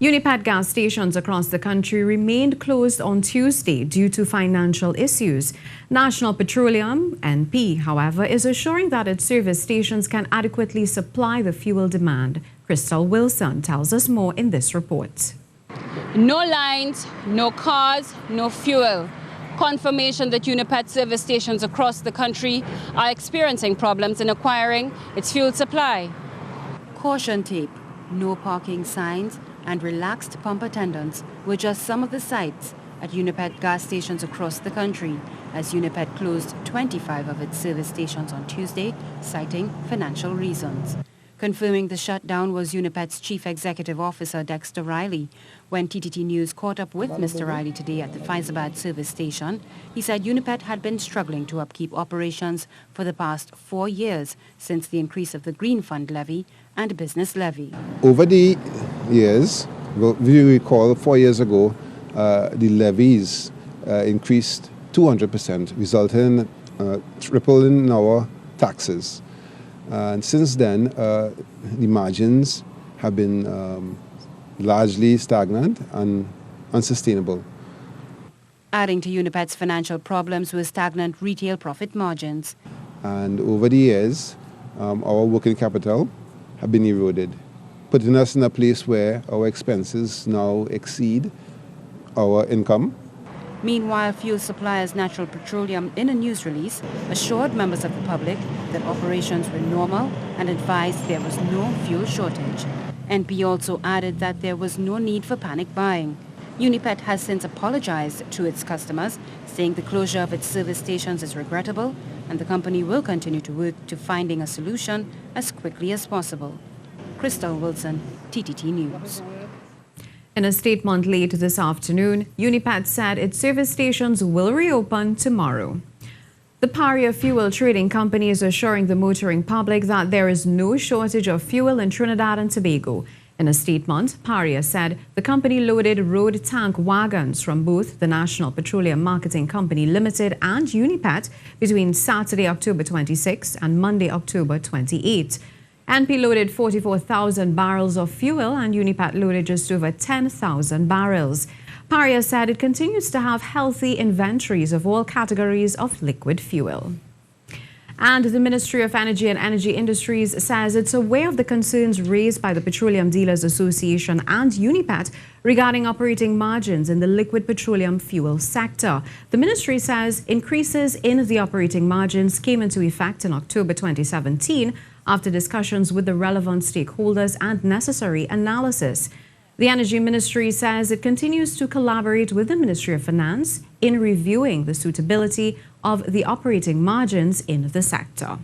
Unipet gas stations across the country remained closed on Tuesday due to financial issues. National Petroleum, NP, however, is assuring that its service stations can adequately supply the fuel demand. Khrystal Wilson tells us more in this report. No lines, no cars, no fuel. Confirmation that Unipet service stations across the country are experiencing problems in acquiring its fuel supply. Caution tape, no parking signs, and relaxed pump attendants were just some of the sights at Unipet gas stations across the country, as Unipet closed 25 of its service stations on Tuesday, citing financial reasons. Confirming the shutdown was Unipet's Chief Executive Officer Dexter Riley. When TTT News caught up with Mr. Riley today at the Faizabad service station, he said Unipet had been struggling to upkeep operations for the past 4 years since the increase of the Green Fund levy and business levy. Over the years, if you recall 4 years ago, the levies increased 200%, resulting in triple in our taxes. And since then, the margins have been largely stagnant and unsustainable. Adding to Unipet's financial problems were stagnant retail profit margins. And over the years, our working capital have been eroded, putting us in a place where our expenses now exceed our income. Meanwhile, fuel suppliers Natural Petroleum, in a news release, assured members of the public that operations were normal and advised there was no fuel shortage. NP also added that there was no need for panic buying. Unipet has since apologized to its customers, saying the closure of its service stations is regrettable and the company will continue to work to finding a solution as quickly as possible. Khrystal Wilson, TTT News. In a statement late this afternoon, Unipet said its service stations will reopen tomorrow. The Paria Fuel Trading Company is assuring the motoring public that there is no shortage of fuel in Trinidad and Tobago. In a statement, Paria said the company loaded road tank wagons from both the National Petroleum Marketing Company Limited and Unipet between Saturday, October 26 and Monday, October 28. NP loaded 44,000 barrels of fuel and Unipet loaded just over 10,000 barrels. Paria said it continues to have healthy inventories of all categories of liquid fuel. And the Ministry of Energy and Energy Industries says it's aware of the concerns raised by the Petroleum Dealers Association and Unipet regarding operating margins in the liquid petroleum fuel sector. The ministry says increases in the operating margins came into effect in October 2017 after discussions with the relevant stakeholders and necessary analysis. The Energy Ministry says it continues to collaborate with the Ministry of Finance in reviewing the suitability of the operating margins in the sector.